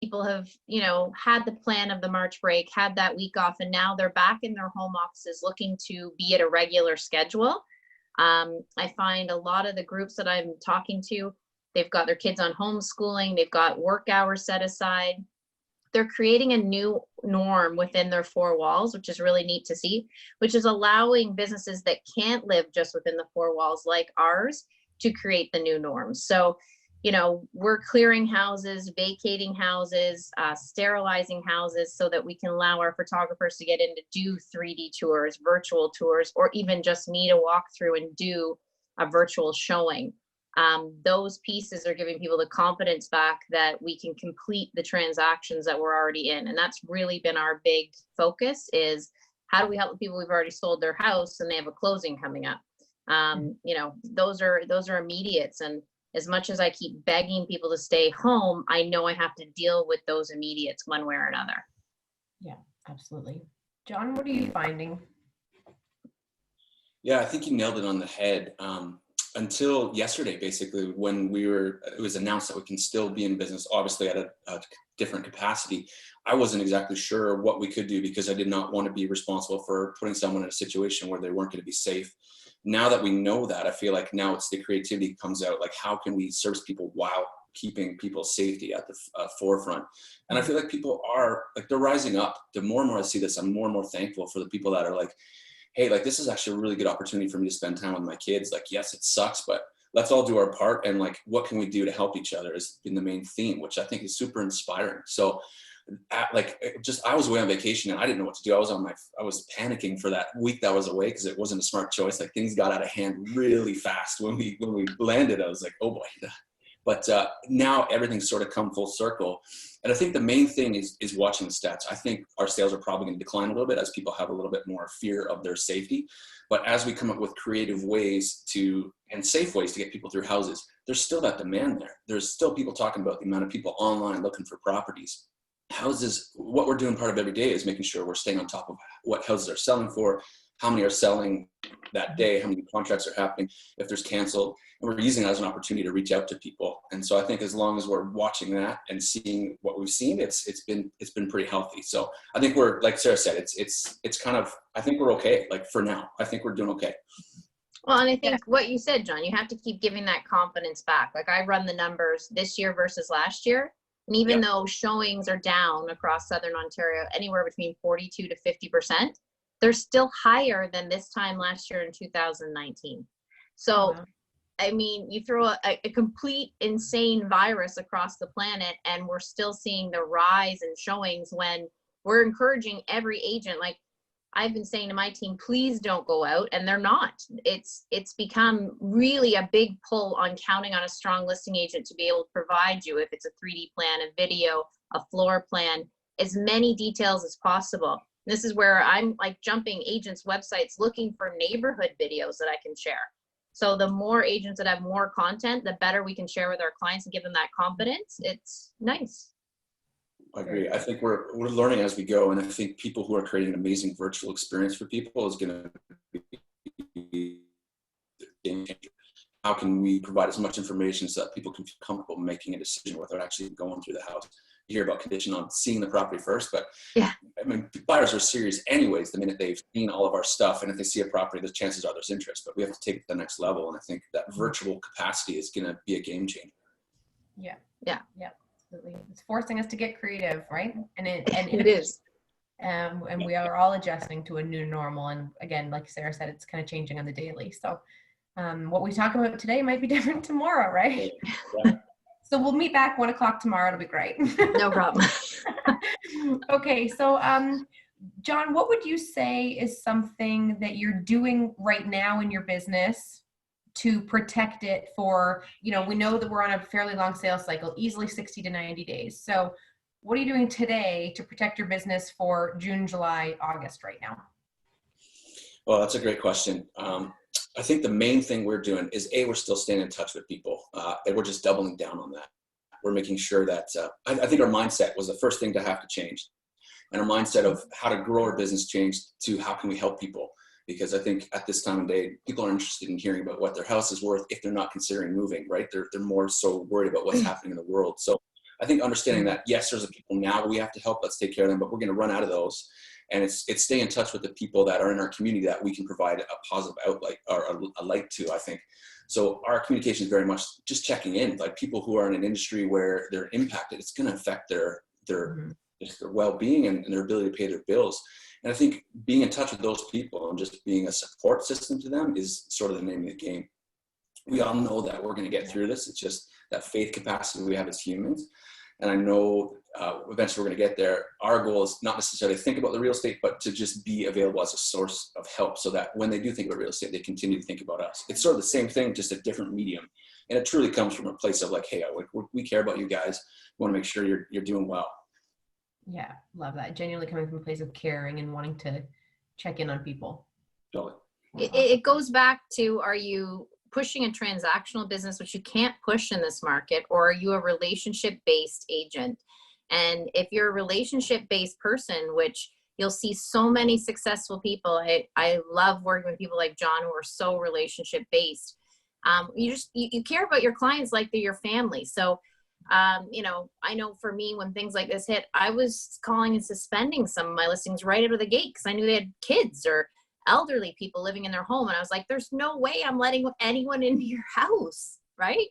people have, you know, had the plan of the March break, had that week off, and now they're back in their home offices looking to be at a regular schedule. I find a lot of the groups that I'm talking to, they've got their kids on homeschooling, they've got work hours set aside. They're creating a new norm within their four walls, which is really neat to see, which is allowing businesses that can't live just within the four walls like ours to create the new norms. So, you know, we're clearing houses, vacating houses, sterilizing houses so that we can allow our photographers to get in to do 3D tours, virtual tours, or even just me to walk through and do a virtual showing. Those pieces are giving people the confidence back that we can complete the transactions that we're already in. And that's really been our big focus, is how do we help the people who've already sold their house and they have a closing coming up? You know, those are immediates. And as much as I keep begging people to stay home, I know I have to deal with those immediates one way or another. Yeah, absolutely. John, what are you finding? Yeah, I think you nailed it on the head. Until yesterday, basically, when it was announced that we can still be in business, obviously at a different capacity, I wasn't exactly sure what we could do, because I did not want to be responsible for putting someone in a situation where they weren't going to be safe. Now that we know that, I feel like now it's the creativity comes out, like how can we service people while keeping people's safety at the forefront? And I feel like people are like, they're rising up. The more and more I see this, I'm more and more thankful for the people that are like, hey, like this is actually a really good opportunity for me to spend time with my kids. Like, yes, it sucks, but let's all do our part. And like, what can we do to help each other has been the main theme, which I think is super inspiring. So I was away on vacation and I didn't know what to do. I was panicking for that week that I was away, because it wasn't a smart choice. Like things got out of hand really fast when we landed. I was like, oh boy. But now everything's sort of come full circle. And I think the main thing is watching the stats. I think our sales are probably going to decline a little bit as people have a little bit more fear of their safety. But as we come up with creative ways and safe ways to get people through houses, there's still that demand there. There's still people talking about the amount of people online looking for properties. Houses, what we're doing part of every day is making sure we're staying on top of what houses are selling for, how many are selling that day, how many contracts are happening, if there's canceled, and we're using that as an opportunity to reach out to people. And so I think as long as we're watching that and seeing what we've seen, it's been pretty healthy. So I think we're, like Sarah said, it's kind of, I think we're okay. Like for now, I think we're doing okay. Well, and I think what you said, John, you have to keep giving that confidence back. Like I run the numbers this year versus last year. And even though showings are down across Southern Ontario, anywhere between 42 to 50%, they're still higher than this time last year in 2019. So, I mean, you throw a complete insane virus across the planet and we're still seeing the rise in showings, when we're encouraging every agent. Like I've been saying to my team, please don't go out, and they're not. It's become really a big pull on counting on a strong listing agent to be able to provide you, if it's a 3D plan, a video, a floor plan, as many details as possible. This is where I'm like jumping agents' websites looking for neighborhood videos that I can share. So the more agents that have more content, the better we can share with our clients and give them that confidence. It's nice. I agree. I think we're learning as we go, and I think people who are creating an amazing virtual experience for people is going to be a game changer. How can we provide as much information so that people can feel comfortable making a decision without actually going through the house? You hear about condition on seeing the property first, but I mean, buyers are serious anyways the minute they've seen all of our stuff, and if they see a property, the chances are there's interest. But we have to take it to the next level, and I think that virtual capacity is going to be a game changer. Yeah. Absolutely. It's forcing us to get creative, right? And it is. And we are all adjusting to a new normal. And again, like Sarah said, it's kind of changing on the daily. So what we talk about today might be different tomorrow, right? Yeah. So we'll meet back 1 o'clock tomorrow. It'll be great. No problem. Okay. So John, what would you say is something that you're doing right now in your business to protect it for, we know that we're on a fairly long sales cycle, easily 60 to 90 days. So what are you doing today to protect your business for June, July, August right now? Well, that's a great question. I think the main thing we're doing is we're still staying in touch with people, and we're just doubling down on that. We're making sure that, I think our mindset was the first thing to have to change. And our mindset of how to grow our business changed to how can we help people? Because I think at this time of day, people are interested in hearing about what their house is worth if they're not considering moving, right? They're more so worried about what's happening in the world. So I think understanding that, yes, there's the people now we have to help, let's take care of them, but we're going to run out of those. And it's stay in touch with the people that are in our community that we can provide a positive outlet or a light to, I think. So our communication is very much just checking in, like people who are in an industry where they're impacted, it's going to affect their well-being and their ability to pay their bills. And I think being in touch with those people and just being a support system to them is sort of the name of the game. We all know that we're going to get through this. It's just that faith capacity we have as humans. And I know eventually we're going to get there. Our goal is not necessarily to think about the real estate, but to just be available as a source of help so that when they do think about real estate, they continue to think about us. It's sort of the same thing, just a different medium. And it truly comes from a place of like, hey, we care about you guys. We want to make sure you're doing well. Yeah, love that. Genuinely coming from a place of caring and wanting to check in on people. Totally. It goes back to, are you pushing a transactional business, which you can't push in this market, or are you a relationship-based agent? And if you're a relationship-based person, which you'll see so many successful people, I love working with people like John who are so relationship-based. You care about your clients like they're your family. So, I know for me, when things like this hit, I was calling and suspending some of my listings right out of the gate because I knew they had kids or elderly people living in their home. And I was like, there's no way I'm letting anyone into your house, right?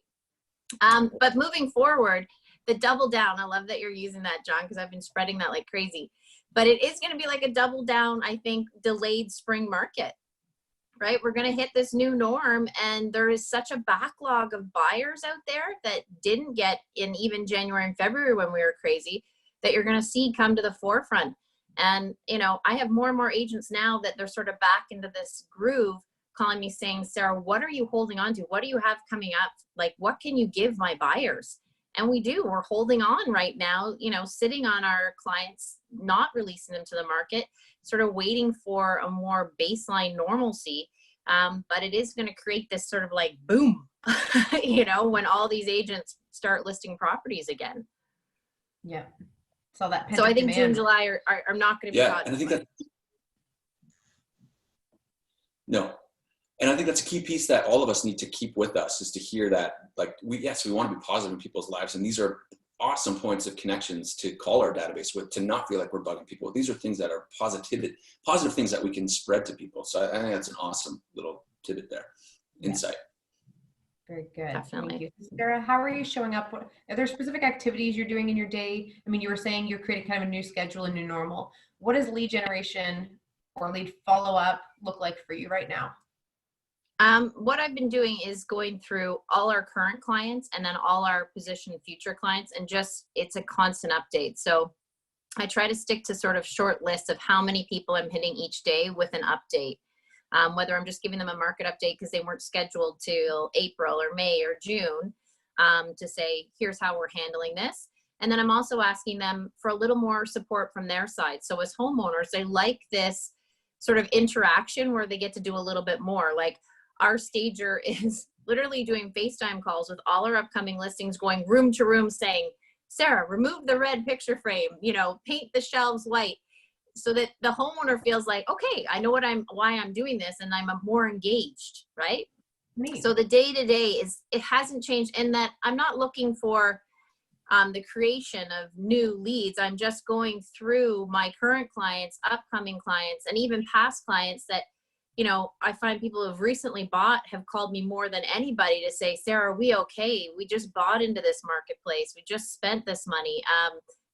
But moving forward, the double down, I love that you're using that, John, because I've been spreading that like crazy. But it is going to be like a double down, I think, delayed spring market, right? We're going to hit this new norm, and there is such a backlog of buyers out there that didn't get in even January and February when we were crazy, that you're going to see come to the forefront. And, I have more and more agents now that they're sort of back into this groove, calling me saying, Sarah, what are you holding on to? What do you have coming up? Like, what can you give my buyers? And we're holding on right now, sitting on our clients, not releasing them to the market, sort of waiting for a more baseline normalcy. But it is going to create this sort of like boom, when all these agents start listing properties again. Yeah. So I think June, July are not going to be hot. And I think and I think that's a key piece that all of us need to keep with us, is to hear that, like, we want to be positive in people's lives. And these are awesome points of connections to call our database with, to not feel like we're bugging people. These are things that are positive things that we can spread to people. So I think that's an awesome little tidbit there. Insight. Very good. Definitely. Thank you. Sarah, how are you showing up? Are there specific activities you're doing in your day? I mean, you were saying you're creating kind of a new schedule, a new normal. What does lead generation or lead follow-up look like for you right now? What I've been doing is going through all our current clients and then all our position future clients, and it's a constant update. So I try to stick to sort of short lists of how many people I'm hitting each day with an update. Whether I'm just giving them a market update because they weren't scheduled till April or May or June, to say, here's how we're handling this. And then I'm also asking them for a little more support from their side. So as homeowners, they like this sort of interaction where they get to do a little bit more. Like, our stager is literally doing FaceTime calls with all our upcoming listings, going room to room saying, Sarah, remove the red picture frame, paint the shelves white, so that the homeowner feels like, okay, I know why I'm doing this, and I'm more engaged, right? Neat. So the day-to-day it hasn't changed, in that I'm not looking for the creation of new leads. I'm just going through my current clients, upcoming clients, and even past clients that, I find people who've recently bought have called me more than anybody to say, Sarah, are we okay? We just bought into this marketplace. We just spent this money.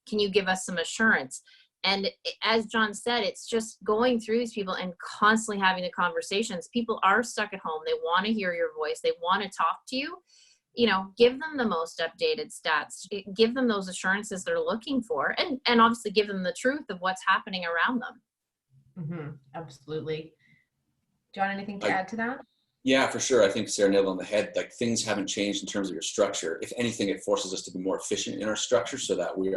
Can you give us some assurance? And as John said, it's just going through these people and constantly having the conversations. People are stuck at home. They want to hear your voice. They want to talk to you. Give them the most updated stats. Give them those assurances they're looking for, and obviously give them the truth of what's happening around them. Mm-hmm. Absolutely. John, anything to add to that? Yeah, for sure. I think Sarah nailed it on the head. Like, things haven't changed in terms of your structure. If anything, it forces us to be more efficient in our structure so that we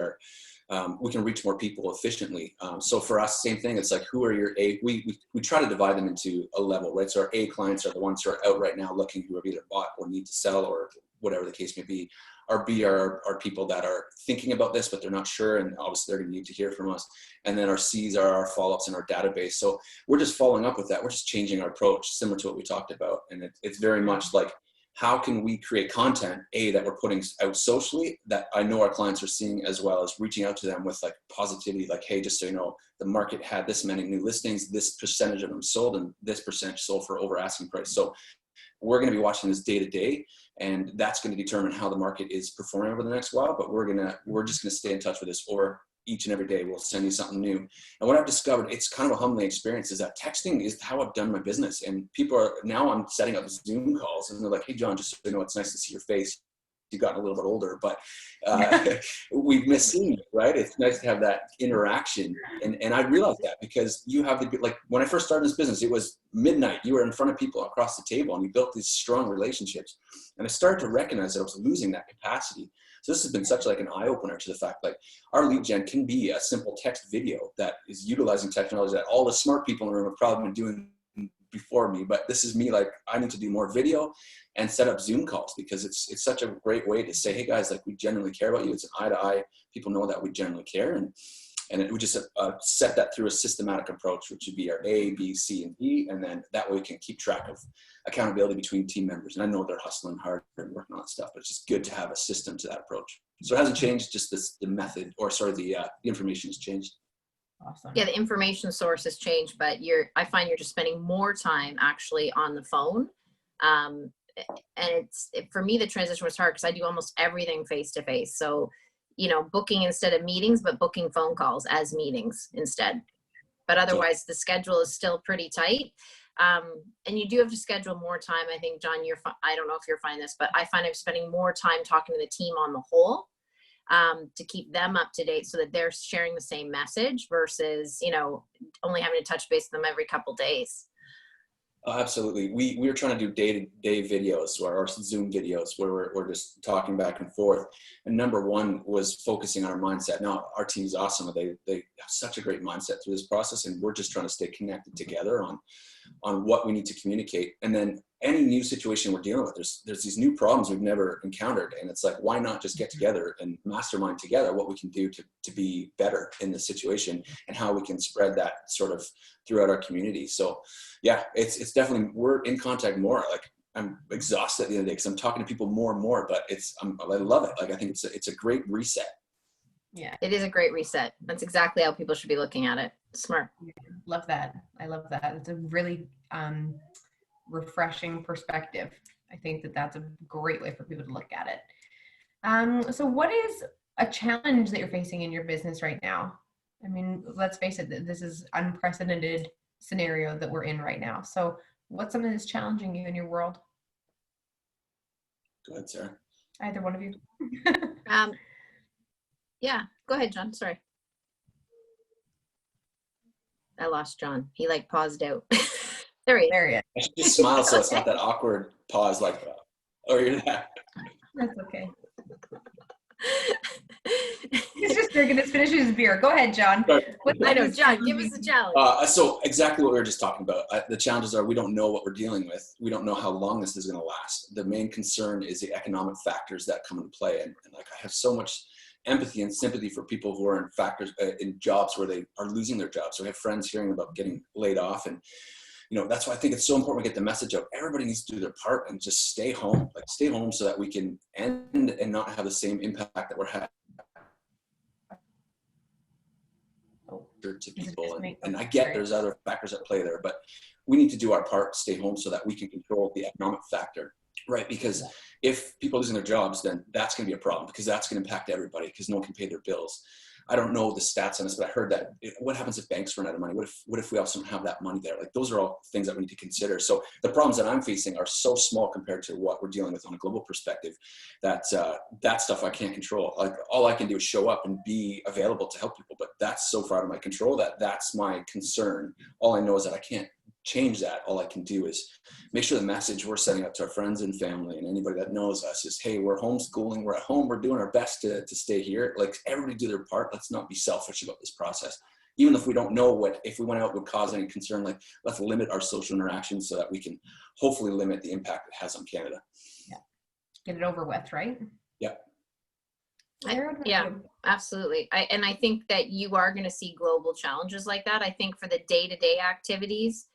can reach more people efficiently. So for us, same thing. It's like, who are your A? We try to divide them into a level, right? So our A clients are the ones who are out right now looking, who have either bought or need to sell, or whatever the case may be. Our B are people that are thinking about this, but they're not sure, and obviously they're going to need to hear from us. And then our C's are our follow-ups in our database. So we're just following up with that. We're just changing our approach, similar to what we talked about. And it's very much like, how can we create content, that we're putting out socially that I know our clients are seeing, as well as reaching out to them with like positivity, like, hey, just so you know, the market had this many new listings, this percentage of them sold, and this percentage sold for over asking price. So we're going to be watching this day to day, and that's going to determine how the market is performing over the next while. But we're just going to stay in touch with this, or each and every day we'll send you something new. And what I've discovered, it's kind of a humbling experience, is that texting is how I've done my business. And people are, now I'm setting up Zoom calls, and they're like, hey, John, just so you know, it's nice to see your face. You've gotten a little bit older, but we've missed seeing you, right? It's nice to have that interaction. And I realized that because you have like, when I first started this business, it was midnight. You were in front of people across the table, and you built these strong relationships. And I started to recognize that I was losing that capacity. So this has been such like an eye opener to the fact, like, our lead gen can be a simple text video that is utilizing technology that all the smart people in the room have probably been doing before me. But this is me, like, I need to do more video and set up Zoom calls, because it's such a great way to say, hey guys, like, we genuinely care about you. It's an eye to eye. People know that we genuinely care. And we just set that through a systematic approach, which would be our A, B, C, and D. And then that way we can keep track of accountability between team members. And I know they're hustling hard and working on that stuff, but it's just good to have a system to that approach. So it hasn't changed, just the method, or sorry, the information has changed. Awesome. Yeah, the information source has changed, but I find you're just spending more time actually on the phone. And for me, the transition was hard because I do almost everything face to face. So, you know, booking instead of meetings, but booking phone calls as meetings instead. But otherwise, the schedule is still pretty tight. And you do have to schedule more time. I think, John, I don't know if you're finding this, but I find I'm spending more time talking to the team on the whole, to keep them up to date so that they're sharing the same message versus, you know, only having to touch base with them every couple days. Absolutely. We were trying to do day-to-day videos, or Zoom videos, where we're just talking back and forth. And number one was focusing on our mindset. Now, our team's awesome. They have such a great mindset through this process, and we're just trying to stay connected together on what we need to communicate. And then any new situation we're dealing with, there's these new problems we've never encountered. And it's like, why not just get together and mastermind together what we can do to be better in this situation, and how we can spread that sort of throughout our community. So yeah, it's definitely, we're in contact more. Like, I'm exhausted at the end of the day because I'm talking to people more and more, but I love it. Like, I think it's a great reset. Yeah, it is a great reset. That's exactly how people should be looking at it. Smart. Love that. I love that. It's a really refreshing perspective. I think that's a great way for people to look at it. So what is a challenge that you're facing in your business right now? I mean, let's face it, this is unprecedented scenario that we're in right now. So what's something that's challenging you in your world? Go ahead, Sarah. Either one of you. Yeah, go ahead, John. Sorry. I lost John. He like paused out. There he is. I should just smile so it's not that awkward pause, like, oh, you're that. That's okay. He's just drinking his finishes his beer. Go ahead, John. I know, John, give us the challenge. So exactly what we were just talking about. The challenges are, we don't know what we're dealing with. We don't know how long this is going to last. The main concern is the economic factors that come into play. And like, I have so much empathy and sympathy for people who are in jobs where they are losing their jobs. So I have friends hearing about getting laid off, and you know, that's why I think it's so important to get the message out. Everybody needs to do their part and just stay home. Like, stay home so that we can end and not have the same impact that we're having to people. And I get there's other factors at play there, but we need to do our part, stay home, so that we can control the economic factor, right? Because if people are losing their jobs, then that's going to be a problem, because that's going to impact everybody, because no one can pay their bills. I don't know the stats on this, but I heard that what happens if banks run out of money? What if we also don't have that money there? Like, those are all things that we need to consider. So the problems that I'm facing are so small compared to what we're dealing with on a global perspective, that that stuff I can't control. Like, all I can do is show up and be available to help people, but that's so far out of my control that's my concern. All I know is that I can't change that. All I can do is make sure the message we're sending out to our friends and family and anybody that knows us is, hey, we're homeschooling, we're at home, we're doing our best to stay here. Like, everybody do their part. Let's not be selfish about this process. Even if we don't know if we went out would cause any concern, like, let's limit our social interactions so that we can hopefully limit the impact it has on Canada. Yeah. Get it over with, right? Yeah. Yeah, absolutely. I think that you are going to see global challenges like that. I think for the day-to-day activities,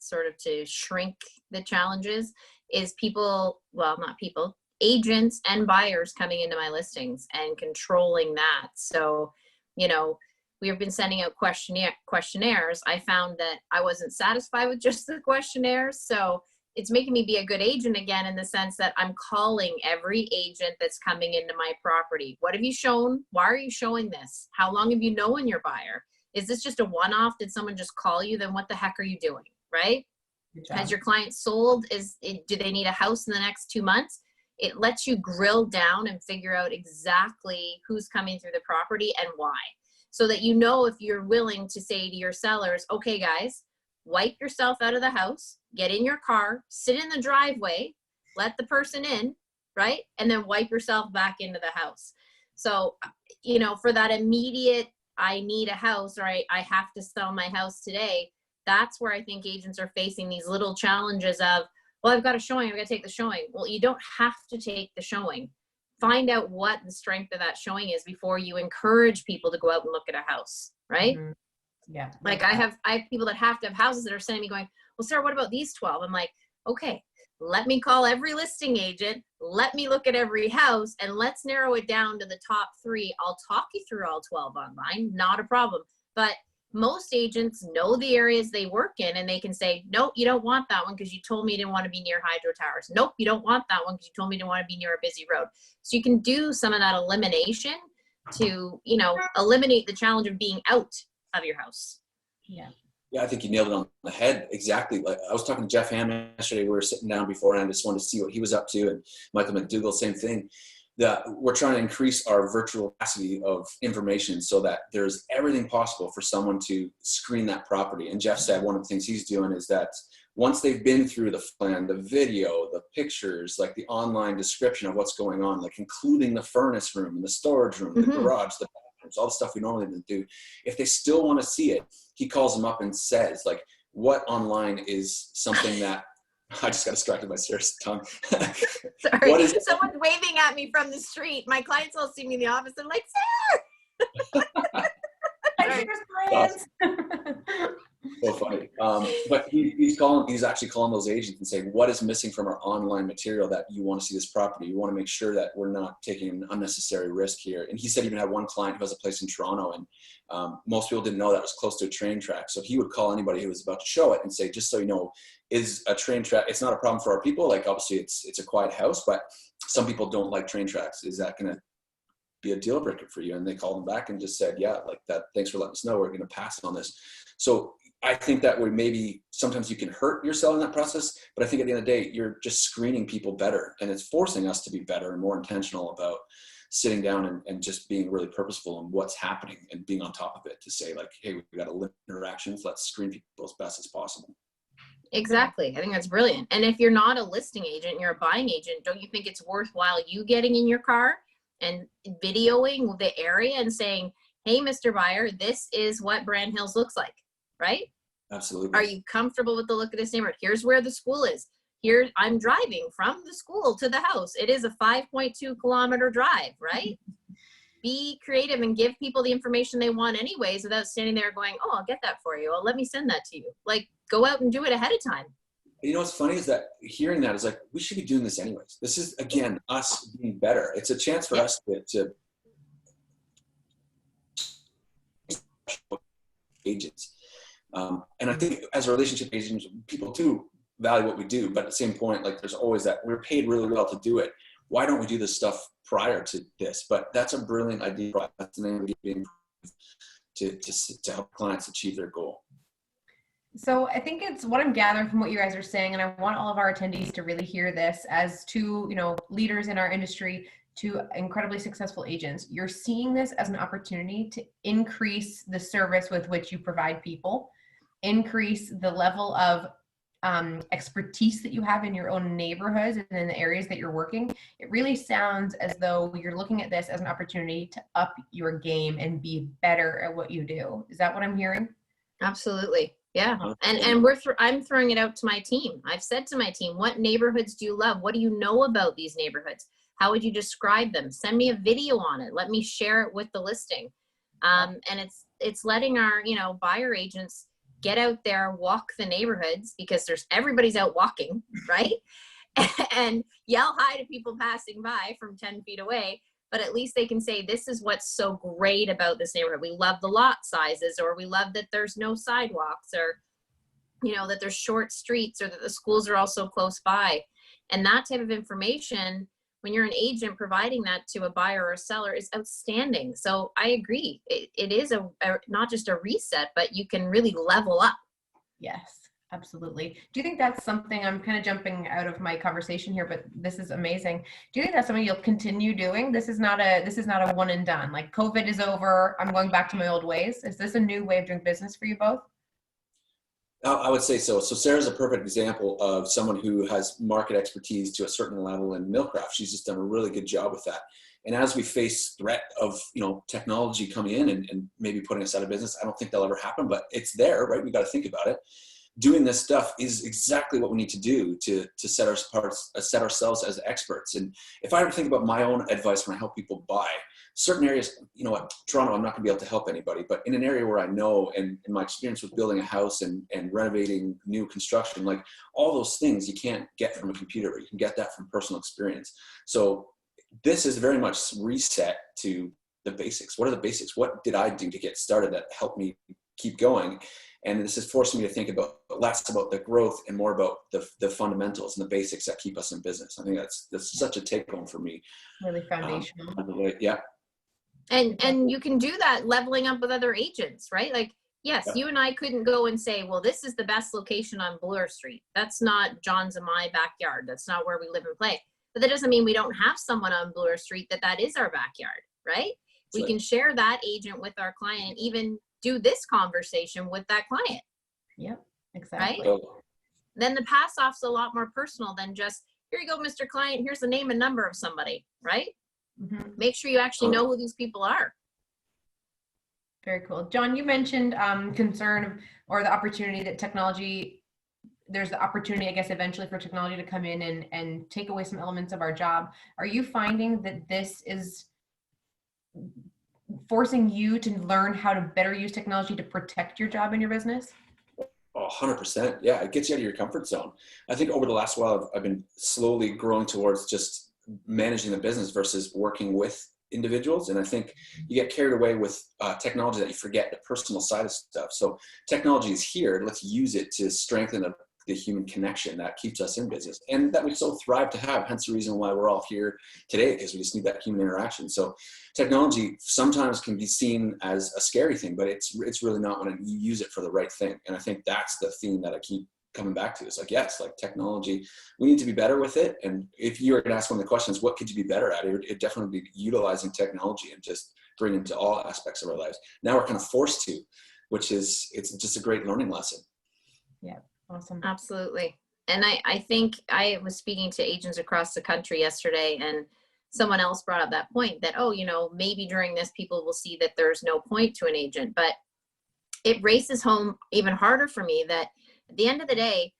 sort of to shrink the challenges is people, well, not people, agents and buyers coming into my listings and controlling that. So, you know, we have been sending out questionnaires. I found that I wasn't satisfied with just the questionnaires. So it's making me be a good agent again, in the sense that I'm calling every agent that's coming into my property. What have you shown? Why are you showing this? How long have you known your buyer? Is this just a one-off? Did someone just call you? Then what the heck are you doing, right? Has your client sold? Do they need a house in the next 2 months? It lets you grill down and figure out exactly who's coming through the property and why. So that you know, if you're willing to say to your sellers, okay guys, wipe yourself out of the house, get in your car, sit in the driveway, let the person in, right? And then wipe yourself back into the house. So, you know, for that immediate, I need a house, or I have to sell my house today, that's where I think agents are facing these little challenges of, well, I've got a showing, I've got to take the showing. Well, you don't have to take the showing. Find out what the strength of that showing is before you encourage people to go out and look at a house, right? Mm-hmm. Yeah. Like I have people that have to have houses that are sending me going, well, Sarah, what about these 12? I'm like, okay, let me call every listing agent. Let me look at every house and let's narrow it down to the top 3. I'll talk you through all 12 online, not a problem. But most agents know the areas they work in, and they can say, nope, you don't want that one because you told me you didn't want to be near hydro towers. Nope, you don't want that one because you told me you didn't want to be near a busy road. So you can do some of that elimination to, you know, eliminate the challenge of being out of your house. Yeah. Yeah, I think you nailed it on the head. Exactly. Like I was talking to Jeff Hamm yesterday. We were sitting down beforehand. I just wanted to see what he was up to. And Michael McDougall, same thing. That we're trying to increase our virtual capacity of information so that there's everything possible for someone to screen that property. And Jeff said one of the things he's doing is that once they've been through the plan, the video, the pictures, like the online description of what's going on, like including the furnace room and the storage room, the garage, the bathrooms, all the stuff we normally do. If they still want to see it, he calls them up and says, like, what online is something that I just got distracted by Sarah's tongue. Sorry, what is someone's waving at me from the street. My clients all see me in the office and like, Sarah. Awesome. So funny. But he's actually calling those agents and saying, what is missing from our online material that you want to see this property? You want to make sure that we're not taking an unnecessary risk here. And he said he even had one client who has a place in Toronto, and most people didn't know that was close to a train track. So he would call anybody who was about to show it and say, just so you know, is a train track, it's not a problem for our people. Like obviously it's a quiet house, but some people don't like train tracks. Is that going to be a deal breaker for you? And they called him back and just said, yeah, like that, thanks for letting us know. We're going to pass on this. So I think that would maybe sometimes you can hurt yourself in that process, but I think at the end of the day, you're just screening people better, and it's forcing us to be better and more intentional about sitting down and just being really purposeful in what's happening and being on top of it to say like, hey, we've got to limit interactions. Let's screen people as best as possible. Exactly. I think that's brilliant. And if you're not a listing agent, you're a buying agent, don't you think it's worthwhile you getting in your car and videoing the area and saying, hey, Mr. Buyer, this is what Brand Hills looks like, right? Absolutely. Are you comfortable with the look of this neighborhood? Here's where the school is. Here, I'm driving from the school to the house. It is a 5.2 kilometer drive, right? Be creative and give people the information they want anyways without standing there going, oh, I'll get that for you. Well, let me send that to you. Like, go out and do it ahead of time. You know what's funny is that hearing that is like, we should be doing this anyways. This is, again, us being better. It's a chance for us to agents. And I think as a relationship agents, people too value what we do, but at the same point, like there's always that we're paid really well to do it. Why don't we do this stuff prior to this? But that's a brilliant idea. That's the name of being to help clients achieve their goal. So I think it's what I'm gathering from what you guys are saying, and I want all of our attendees to really hear this as two, leaders in our industry, to incredibly successful agents. You're seeing this as an opportunity to increase the service with which you provide people, increase the level of expertise that you have in your own neighborhoods and in the areas that you're working. It really sounds as though you're looking at this as an opportunity to up your game and be better at what you do. Is that what I'm hearing? Absolutely. Yeah. And I'm throwing it out to my team. I've said to my team, what neighborhoods do you love? What do you know about these neighborhoods? How would you describe them? Send me a video on it. Let me share it with the listing. And it's letting our, buyer agents get out there, walk the neighborhoods because everybody's out walking, right? And yell hi to people passing by from 10 feet away. But at least they can say, this is what's so great about this neighborhood. We love the lot sizes, or we love that there's no sidewalks, or, you know, that there's short streets, or that the schools are also close by. And that type of information, when you're an agent providing that to a buyer or a seller, is outstanding. So I agree. It is not just a reset, but you can really level up. Yes. Absolutely. Do you think that's something, I'm kind of jumping out of my conversation here, but this is amazing. Do you think that's something you'll continue doing? This is not a one and done, like COVID is over, I'm going back to my old ways. Is this a new way of doing business for you both? I would say so. So Sarah's a perfect example of someone who has market expertise to a certain level in Millcraft. She's just done a really good job with that. And as we face threat of, you know, technology coming in and maybe putting us out of business, I don't think that'll ever happen, but it's there, right? We got to think about it. Doing this stuff is exactly what we need to do to set ourselves as experts. And if I ever think about my own advice when I help people buy, certain areas, you know what, Toronto, I'm not gonna be able to help anybody, but in an area where I know, and in my experience with building a house and renovating new construction, like all those things you can't get from a computer, but you can get that from personal experience. So this is very much reset to the basics. What are the basics? What did I do to get started that helped me keep going? And this is forcing me to think about less about the growth and more about the fundamentals and the basics that keep us in business. I think that's such a take home for me. Really foundational. Yeah. And you can do that leveling up with other agents, right? Like, yes, Yeah. You and I couldn't go and say, well, this is the best location on Bloor Street. That's not John's and my backyard. That's not where we live and play. But that doesn't mean we don't have someone on Bloor Street that is our backyard, right? We Right. can share that agent with our client and even do this conversation with that client. Yep, exactly. Right? Then the pass off's a lot more personal than just, here you go, Mr. Client, here's the name and number of somebody, right? Mm-hmm. Make sure you actually know who these people are. Very cool. John, you mentioned concern or the opportunity that there's the opportunity, I guess, eventually for technology to come in and take away some elements of our job. Are you finding that this is forcing you to learn how to better use technology to protect your job and your business? Oh, 100%. Yeah, it gets you out of your comfort zone. I think over the last while, I've been slowly growing towards just managing the business versus working with individuals. And I think you get carried away with technology that you forget the personal side of stuff. So technology is here. Let's use it to strengthen the human connection that keeps us in business and that we so thrive to have. Hence the reason why we're all here today, because we just need that human interaction. So technology sometimes can be seen as a scary thing, but it's really not when you use it for the right thing. And I think that's the theme that I keep coming back to. It's like, yes, like technology, we need to be better with it. And if you were going to ask one of the questions, what could you be better at? It definitely be utilizing technology and just bringing it to all aspects of our lives. Now we're kind of forced to, it's just a great learning lesson. Yeah. Awesome. Absolutely. And I think I was speaking to agents across the country yesterday, and someone else brought up that point that, oh, maybe during this people will see that there's no point to an agent, but it races home even harder for me that at the end of the day,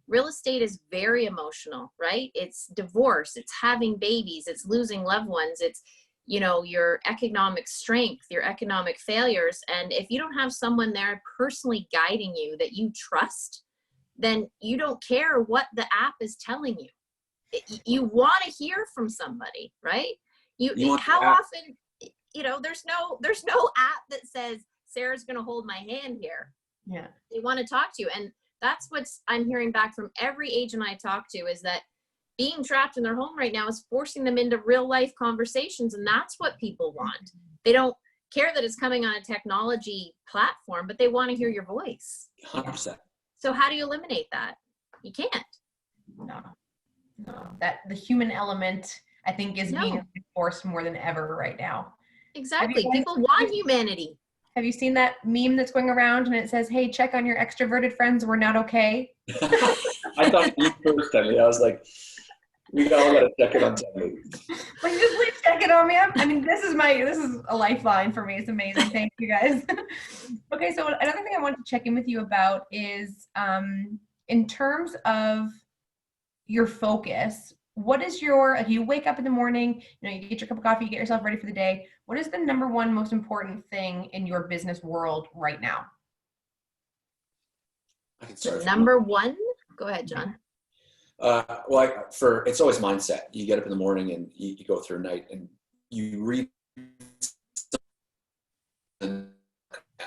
real estate is very emotional, right? It's divorce, it's having babies, it's losing loved ones, it's, your economic strength, your economic failures. And if you don't have someone there personally guiding you that you trust, then you don't care what the app is telling you. You want to hear from somebody, right? How often, there's no app that says Sarah's going to hold my hand here. Yeah. They want to talk to you. And that's what I'm hearing back from every agent I talk to, is that being trapped in their home right now is forcing them into real life conversations. And that's what people want. They don't care that it's coming on a technology platform, but they want to hear your voice. 100%. So how do you eliminate that? You can't. No. That the human element, I think, is being forced more than ever right now. Exactly. People want humanity. Have you seen that meme that's going around and it says, hey, check on your extroverted friends, we're not okay? I thought you first, Tenleigh. I was like, we all got to check it on Tenleigh. Like, just please check it on me. I mean, this is a lifeline for me. It's amazing. Thank you guys. Okay, so another thing I want to check in with you about is in terms of your focus, what is if you wake up in the morning, you get your cup of coffee, you get yourself ready for the day, what is the number one most important thing in your business world right now? I can start. Number one, go ahead, John. It's always mindset. You get up in the morning and you go through a night and you read,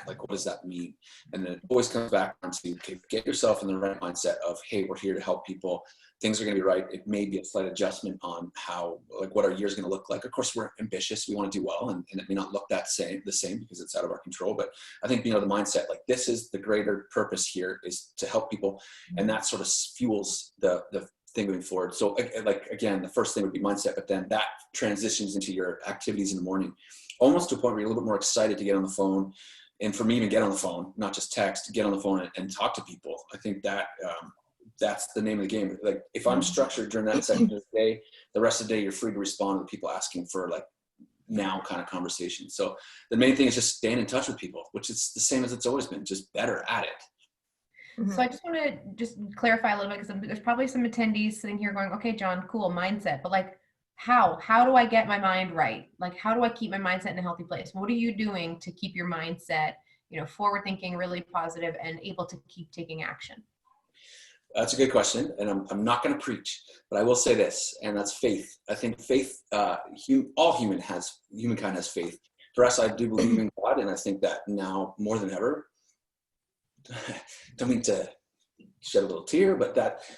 like, what does that mean? And then it always comes back down to, okay, get yourself in the right mindset of, hey, we're here to help people. Things are going to be right. It may be a slight adjustment on how, like, what our year's going to look like. Of course, we're ambitious. We want to do well, and it may not look the same because it's out of our control. But I think, the mindset, like, this is the greater purpose here, is to help people. And that sort of fuels the thing moving forward. So, like, again, the first thing would be mindset, but then that transitions into your activities in the morning, almost to a point where you're a little bit more excited to get on the phone. And for me, even get on the phone, not just text, get on the phone and talk to people. I think that that's the name of the game. Like, if I'm structured during that section of the day, the rest of the day, you're free to respond to people asking for, like, now kind of conversation. So the main thing is just staying in touch with people, which is the same as it's always been, just better at it. So I just want to just clarify a little bit, because there's probably some attendees sitting here going, okay, John, cool, mindset, but, like, how do I get my mind right? Like, how do I keep my mindset in a healthy place? What are you doing to keep your mindset, forward thinking, really positive, and able to keep taking action? That's a good question, and I'm not going to preach, but I will say this, and that's faith. I think faith, all humankind has faith. For us, I do believe in God, and I think that now more than ever, don't mean to shed a little tear, but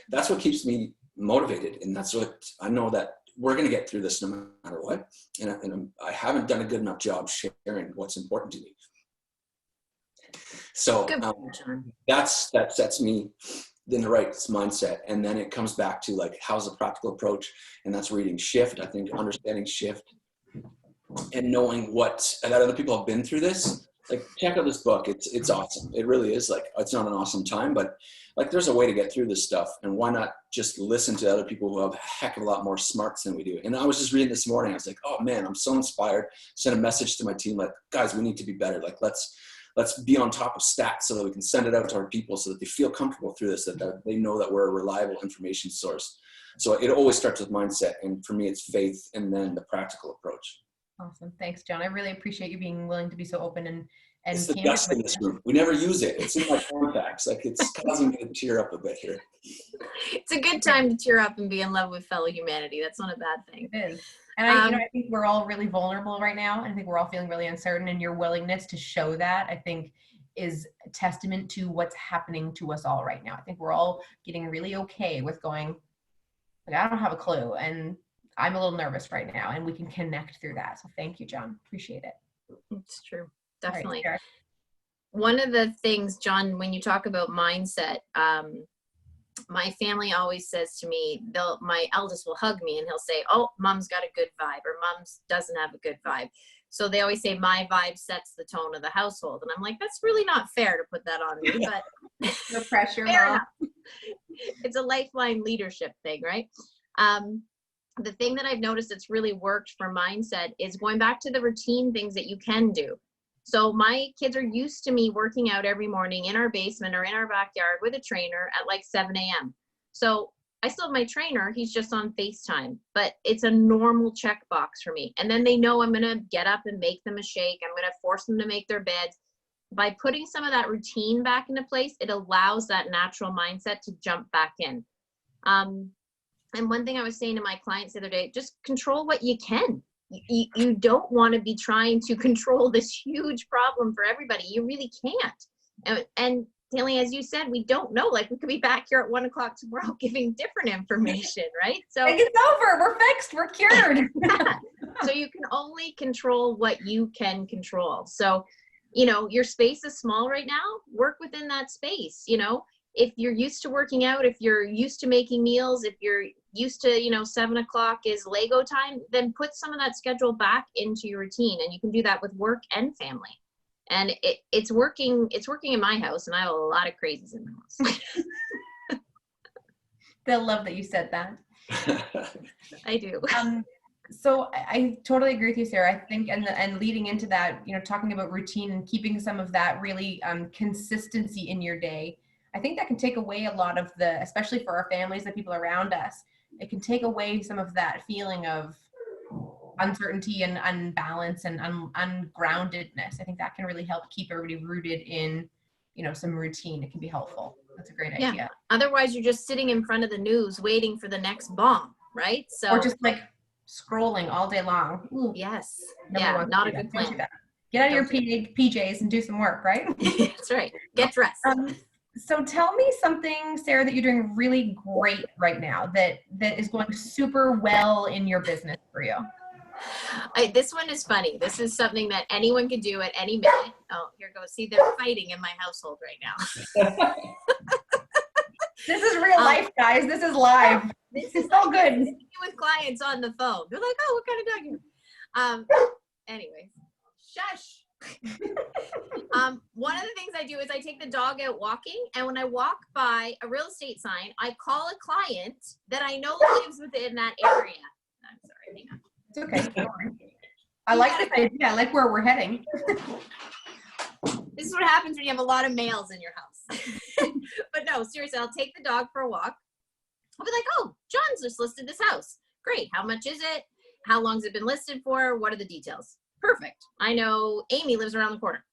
that's what keeps me motivated, and that's what I know, that we're going to get through this no matter what. And I haven't done a good enough job sharing what's important to me. So that sets me in the right mindset. And then it comes back to, like, how's the practical approach? And that's reading Shift. I think understanding Shift and knowing that other people have been through this. Like, check out this book. It's awesome. It really is. Like, it's not an awesome time, but, like, there's a way to get through this stuff. And why not just listen to other people who have a heck of a lot more smarts than we do? And I was just reading this morning. I was like, oh man, I'm so inspired. Sent a message to my team, like, guys, we need to be better. Like, let's be on top of stats so that we can send it out to our people so that they feel comfortable through this, that they know that we're a reliable information source. So it always starts with mindset. And for me, it's faith and then the practical approach. Awesome. Thanks, John. I really appreciate you being willing to be so open and it's the dust in this room. We never use it. It's in my contacts. Like, it's causing me to tear up a bit here. It's a good time to tear up and be in love with fellow humanity. That's not a bad thing. It is. And I think we're all really vulnerable right now. I think we're all feeling really uncertain, and your willingness to show that, I think, is a testament to what's happening to us all right now. I think we're all getting really okay with going, like, I don't have a clue, and I'm a little nervous right now, and we can connect through that. So thank you, John. Appreciate it. It's true. Definitely. Right, one of the things, John, when you talk about mindset, my family always says to me, my eldest will hug me and he'll say, oh, mom's got a good vibe, or mom's doesn't have a good vibe. So they always say my vibe sets the tone of the household. And I'm like, that's really not fair to put that on me, but no pressure, fair Mom. enough. It's a lifeline leadership thing, right? The thing that I've noticed that's really worked for mindset is going back to the routine things that you can do. So my kids are used to me working out every morning in our basement or in our backyard with a trainer at like 7 a.m. So I still have my trainer. He's just on FaceTime, but it's a normal checkbox for me. And then they know I'm going to get up and make them a shake. I'm going to force them to make their beds. By putting some of that routine back into place, it allows that natural mindset to jump back in. And one thing I was saying to my clients the other day, just control what you can. You don't want to be trying to control this huge problem for everybody. You really can't. And Tenleigh, as you said, we don't know. Like, we could be back here at 1 o'clock tomorrow giving different information, right? So it's over. We're fixed. We're cured. So you can only control what you can control. So, your space is small right now. Work within that space. If you're used to working out, if you're used to making meals, if you're used to, 7 o'clock is Lego time, then put some of that schedule back into your routine. And you can do that with work and family. And it's working in my house, and I have a lot of crazies in the house. They'll love that you said that. I do. So I totally agree with you, Sarah. I think, and leading into that, talking about routine and keeping some of that really consistency in your day, I think that can take away a lot of especially for our families, the people around us, it can take away some of that feeling of uncertainty and unbalance and ungroundedness. I think that can really help keep everybody rooted in, some routine. It can be helpful. That's a great Yeah. idea. Otherwise, you're just sitting in front of the news waiting for the next bomb, right? So, or just like scrolling all day long. Ooh, yes. nobody Yeah, wants not to a do good that. Don't do plan. that. Get out of your Don't PJs and do some work, right? That's right. Get dressed. So tell me something, Sarah, that you're doing really great right now that is going super well in your business for you. This one is funny. This is something that anyone can do at any minute. Oh, here goes. See, they're fighting in my household right now. This is real life, guys. This is live. This It's is all good. with clients on the phone. They're like, "Oh, what kind of dog you?" Anyways, shush. One of the things I do is I take the dog out walking, and when I walk by a real estate sign, I call a client that I know lives within that area. I'm sorry, hang on. It's okay. I like this idea. I like where we're heading. This is what happens when you have a lot of males in your house. But no, seriously, I'll take the dog for a walk. I'll be like, "Oh, John's just listed this house. Great. How much is it? How long's it been listed for? What are the details?" Perfect. I know Amy lives around the corner.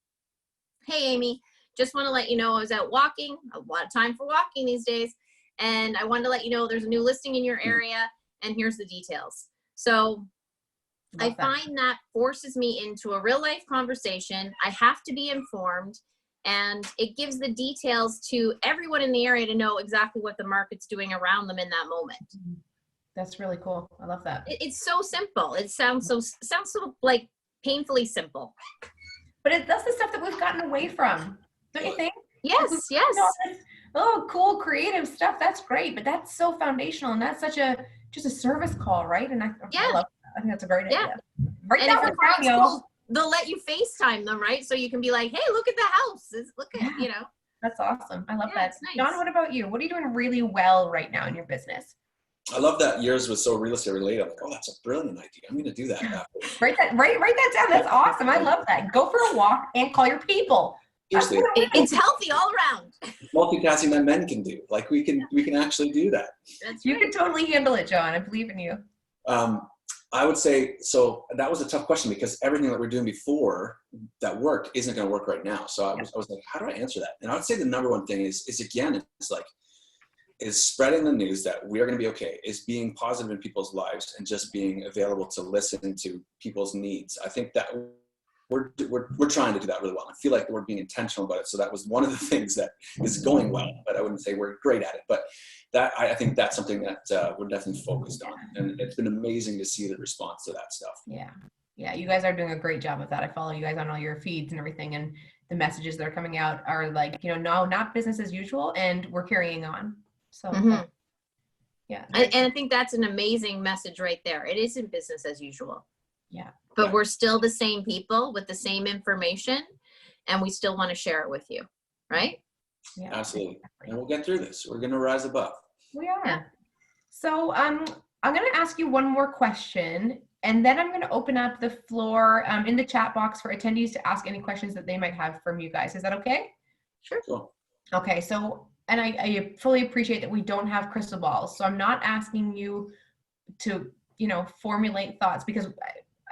"Hey, Amy, just want to let you know I was out walking. A lot of time for walking these days. And I wanted to let you know there's a new listing in your area, and here's the details." So I find that forces me into a real life conversation. I have to be informed, and it gives the details to everyone in the area to know exactly what the market's doing around them in that moment. That's really cool. I love that. It's so simple. It sounds so like painfully simple. But that's the stuff that we've gotten away from, don't you think? Yes, yes. Oh, cool, creative stuff. That's great, but that's so foundational, and that's such just a service call, right? And I love that. I think that's a great idea. Right and now, if your client's cool, they'll let you FaceTime them, right? So you can be like, "Hey, look at the house. Look at, you know." That's awesome. I love that. Nice. John, what about you? What are you doing really well right now in your business? I love that yours was so real estate related. I'm like, oh, that's a brilliant idea. I'm going to do that. Write that down. That's awesome. I love that. Go for a walk and call your people. Seriously, it's healthy all around. Multitasking that men can do. Like we can actually do that. That's You right. can totally handle it, John. I believe in you. I would say, so that was a tough question because everything that we're doing before that worked isn't going to work right now. So I was like, how do I answer that? And I would say the number one thing is spreading the news that we are going to be okay, is being positive in people's lives and just being available to listen to people's needs. I think that we're trying to do that really well. I feel like we're being intentional about it. So that was one of the things that is going well, but I wouldn't say we're great at it. But that I think that's something that we're definitely focused on. And it's been amazing to see the response to that stuff. Yeah. Yeah. You guys are doing a great job of that. I follow you guys on all your feeds and everything. And the messages that are coming out are like, no, not business as usual. And we're carrying on. So yeah. And I think that's an amazing message right there. It isn't business as usual. Yeah. But we're still the same people with the same information, and we still want to share it with you. Right? Yeah. Absolutely. And we'll get through this. We're going to rise above. We are. Yeah. So I'm going to ask you one more question, and then I'm going to open up the floor in the chat box for attendees to ask any questions that they might have from you guys. Is that okay? Sure. Cool. Okay. So, and I fully appreciate that we don't have crystal balls. So I'm not asking you to, formulate thoughts because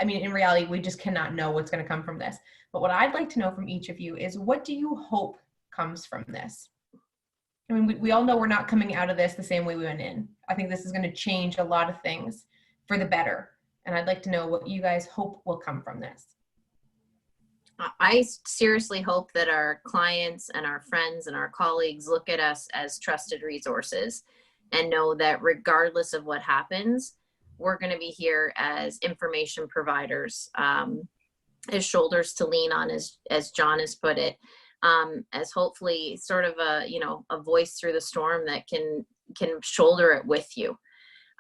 in reality, we just cannot know what's going to come from this. But what I'd like to know from each of you is, what do you hope comes from this? We all know we're not coming out of this the same way we went in. I think this is going to change a lot of things for the better. And I'd like to know what you guys hope will come from this. I seriously hope that our clients and our friends and our colleagues look at us as trusted resources and know that regardless of what happens, we're going to be here as information providers, as shoulders to lean on, as John has put it, as hopefully sort of a voice through the storm that can shoulder it with you.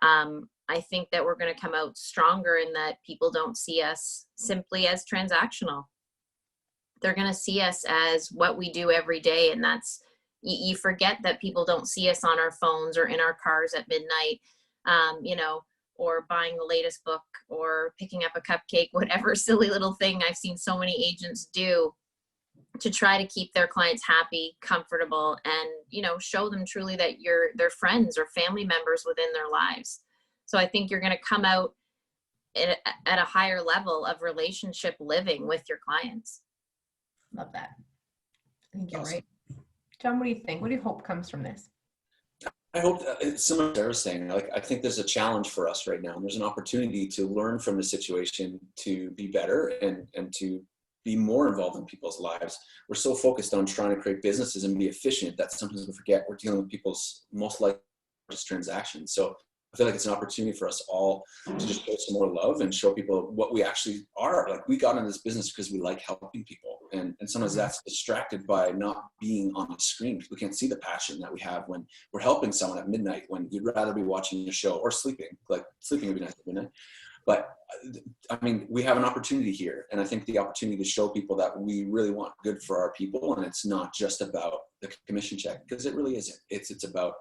I think that we're going to come out stronger in that people don't see us simply as transactional. They're going to see us as what we do every day. And that's, you forget that people don't see us on our phones or in our cars at midnight, or buying the latest book or picking up a cupcake, whatever silly little thing I've seen so many agents do to try to keep their clients happy, comfortable, and, show them truly that you're their friends or family members within their lives. So I think you're going to come out at a higher level of relationship living with your clients. Love that. I think you're right. John, what do you think? What do you hope comes from this? I hope that it's similar to Sarah was saying, like, I think there's a challenge for us right now, and there's an opportunity to learn from the situation to be better and to be more involved in people's lives. We're so focused on trying to create businesses and be efficient that sometimes we forget we're dealing with people's most largest transactions. So I feel like it's an opportunity for us all to just show some more love and show people what we actually are. Like, we got into this business because we like helping people. And sometimes that's distracted by not being on the screen. We can't see the passion that we have when we're helping someone at midnight, when you'd rather be watching a show or sleeping. Like, sleeping would be nice at midnight. But I mean, we have an opportunity here. And I think the opportunity to show people that we really want good for our people. And it's not just about the commission check, because it really isn't. It's about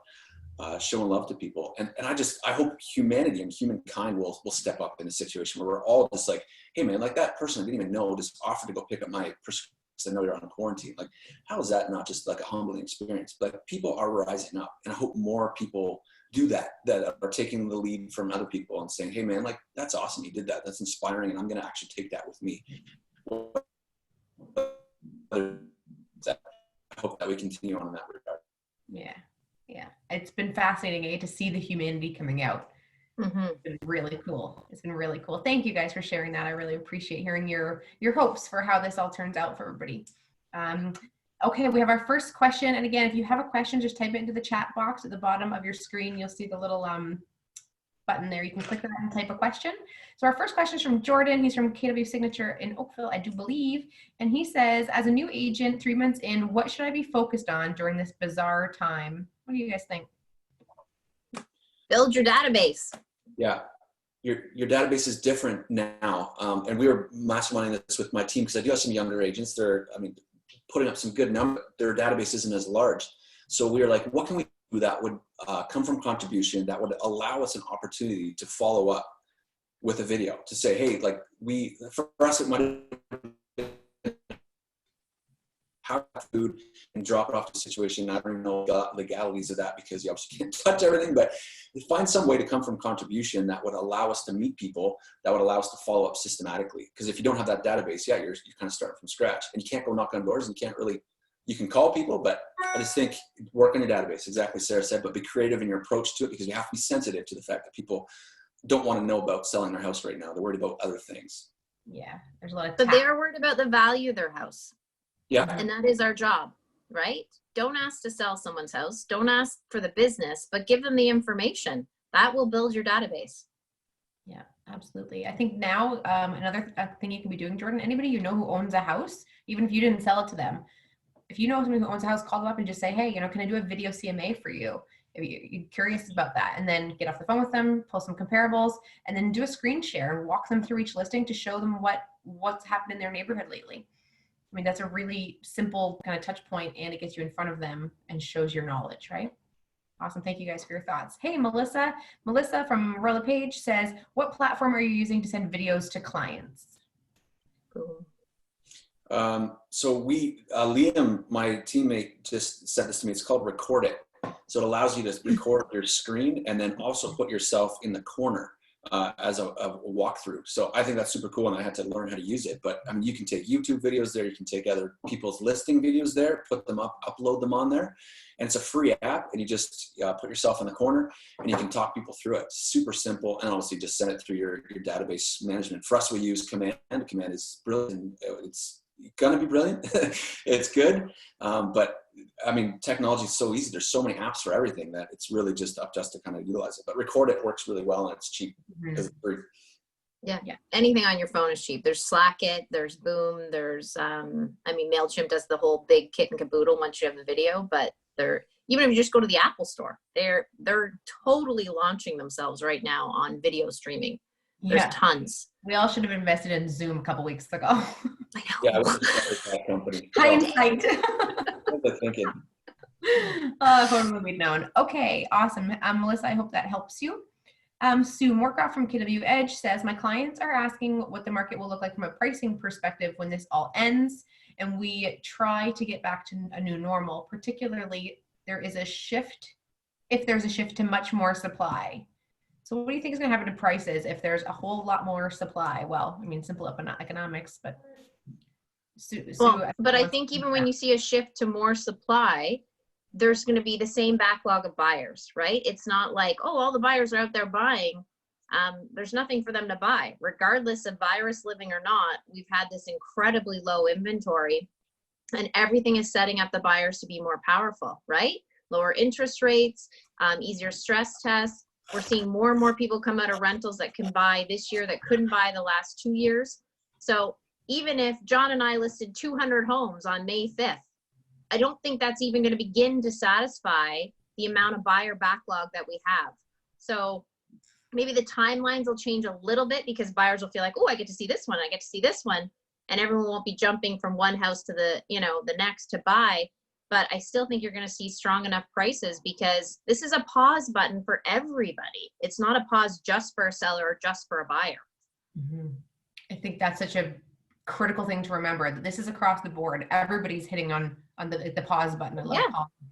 showing love to people. And I hope humanity and humankind will step up in a situation where we're all just like, hey man, like that person I didn't even know just offered to go pick up my prescription because I know you're on quarantine. Like, how is that not just like a humbling experience? But people are rising up, and I hope more people do that are taking the lead from other people and saying, hey man, like, that's awesome you did that. That's inspiring, and I'm going to actually take that with me. I hope that we continue on in that regard. Yeah. Yeah, it's been fascinating to see the humanity coming out. It's been really cool. It's been really cool. Thank you guys for sharing that. I really appreciate hearing your hopes for how this all turns out for everybody. Okay, we have our first question. And again, if you have a question, just type it into the chat box at the bottom of your screen. You'll see the little button there. You can click that and type a question. So our first question is from Jordan. He's from KW Signature in Oakville, I do believe. And he says, as a new agent, 3 months in, what should I be focused on during this bizarre time? What do you guys think? Build your database. Yeah, your database is different now. And we were masterminding this with my team because I do have some younger agents. They're, I mean, putting up some good numbers. Their database isn't as large. So we were like, what can we do that would come from contribution, that would allow us an opportunity to follow up with a video to say, hey, like, for us, it might have food and drop it off to the situation. I don't even know the legalities of that because you obviously can't touch everything, but find some way to come from contribution that would allow us to meet people, that would allow us to follow up systematically. Because if you don't have that database, yeah, you're kind of starting from scratch, and you can't go knock on doors, and you can call people, but I just think work on your database, exactly Sarah said, but be creative in your approach to it, because you have to be sensitive to the fact that people don't want to know about selling their house right now. They're worried about other things. Yeah, there's a lot of But they are worried about the value of their house. Yeah. And that is our job, right? Don't ask to sell someone's house. Don't ask for the business, but give them the information. That will build your database. Yeah, absolutely. I think now another thing you can be doing, Jordan, anybody you know who owns a house, even if you didn't sell it to them, if you know somebody who owns a house, call them up and just say, hey, can I do a video CMA for you? If you're curious about that, and then get off the phone with them, pull some comparables, and then do a screen share and walk them through each listing to show them what's happened in their neighborhood lately. I mean, that's a really simple kind of touch point, and it gets you in front of them and shows your knowledge, right? Awesome. Thank you guys for your thoughts. Hey, Melissa from Royal LePage says, what platform are you using to send videos to clients? Cool. So Liam, my teammate, just sent this to me. It's called Record It. So it allows you to record your screen and then also put yourself in the corner as a walkthrough. So I think that's super cool, and I had to learn how to use it. But I mean, you can take YouTube videos there. You can take other people's listing videos there, put them up, upload them on there. And it's a free app, and you just put yourself in the corner, and you can talk people through it. Super simple, and obviously just send it through your database management. For us, we use Command. Command is brilliant. It's gonna be brilliant. It's good, but I mean, technology is so easy. There's so many apps for everything that it's really just up to us to kind of utilize it. But Record It works really well, and it's cheap because it's free. Yeah. Anything on your phone is cheap. There's Slack It, there's Boom, there's MailChimp does the whole big kit and caboodle once you have the video, but even if you just go to the Apple store, they're totally launching themselves right now on video streaming. There's tons. We all should have invested in Zoom a couple weeks ago. I know. Yeah, I was just that company. Hindsight. What was I thinking? If only we'd known. Okay, awesome. Melissa, I hope that helps you. Sue Morkoff from KW Edge says, my clients are asking what the market will look like from a pricing perspective when this all ends, and we try to get back to a new normal, particularly if there's a shift to much more supply. So what do you think is going to happen to prices if there's a whole lot more supply? Well, I mean, simple economics, but but I think even when you see a shift to more supply, there's going to be the same backlog of buyers, right? It's not like, oh, all the buyers are out there buying. There's nothing for them to buy, regardless of virus living or not. We've had this incredibly low inventory, and everything is setting up the buyers to be more powerful, right? Lower interest rates, easier stress tests. We're seeing more and more people come out of rentals that can buy this year that couldn't buy the last 2 years. So even if John and I listed 200 homes on May 5th, I don't think that's even going to begin to satisfy the amount of buyer backlog that we have. So maybe the timelines will change a little bit because buyers will feel like, oh, I get to see this one, I get to see this one, and everyone won't be jumping from one house to the, the next to buy. But I still think you're going to see strong enough prices because this is a pause button for everybody. It's not a pause just for a seller or just for a buyer. Mm-hmm. I think that's such a critical thing to remember, that this is across the board. Everybody's hitting on the pause button. I love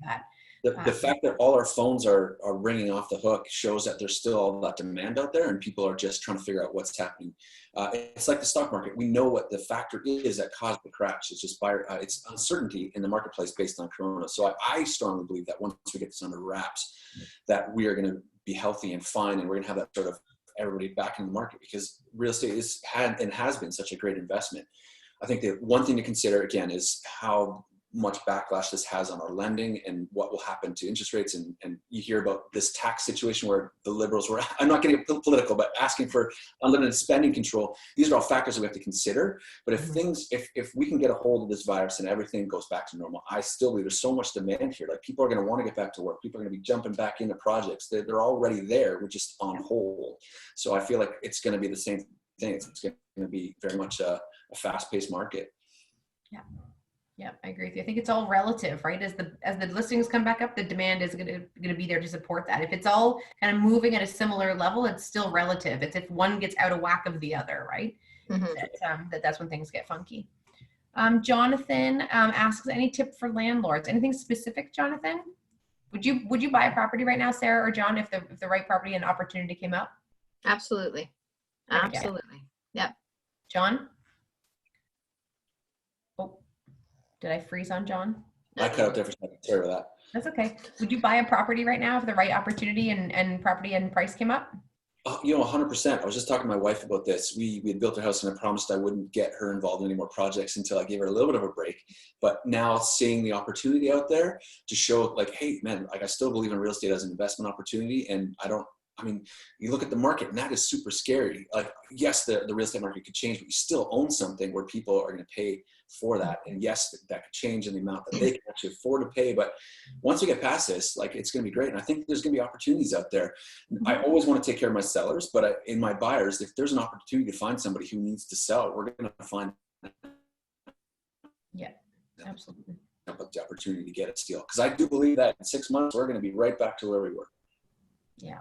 that. The fact that all our phones are ringing off the hook shows that there's still all that demand out there and people are just trying to figure out what's happening. It's like the stock market. We know what the factor is that caused the crash. It's just it's uncertainty in the marketplace based on Corona. So I strongly believe that once we get this under wraps, that we are going to be healthy and fine, and we're going to have that sort of everybody back in the market, because real estate has been such a great investment. I think the one thing to consider again is how much backlash this has on our lending and what will happen to interest rates. And you hear about this tax situation where the liberals were, I'm not getting political, but asking for unlimited spending control. These are all factors that we have to consider. But if we can get a hold of this virus and everything goes back to normal, I still believe there's so much demand here. Like, people are going to want to get back to work. People are going to be jumping back into projects. They're already there. We're just on hold. So I feel like it's going to be the same thing. It's going to be very much a fast-paced market. Yeah, I agree with you. I think it's all relative, right? As the listings come back up, the demand is going to be there to support that. If it's all kind of moving at a similar level, it's still relative. It's if one gets out of whack of the other, right? Mm-hmm. That's when things get funky. Jonathan asks, any tip for landlords? Anything specific, Jonathan? Would you buy a property right now, Sarah or John, if the right property and opportunity came up? Absolutely. Absolutely. Yep. John? Did I freeze on John? I cut out there for a second. Sorry about that. That's okay. Would you buy a property right now if the right opportunity and property and price came up? 100%. I was just talking to my wife about this. We had built a house and I promised I wouldn't get her involved in any more projects until I gave her a little bit of a break. But now seeing the opportunity out there to show, like, hey, man, like, I still believe in real estate as an investment opportunity. And you look at the market and that is super scary. Like, yes, the real estate market could change, but you still own something where people are going to pay for that. And yes, that could change in the amount that they can actually afford to pay. But once we get past this, like, it's going to be great. And I think there's going to be opportunities out there. I always want to take care of my sellers, but in my buyers, if there's an opportunity to find somebody who needs to sell, we're going to find. Yeah, absolutely. The opportunity to get a steal. Because I do believe that in 6 months, we're going to be right back to where we were. Yeah.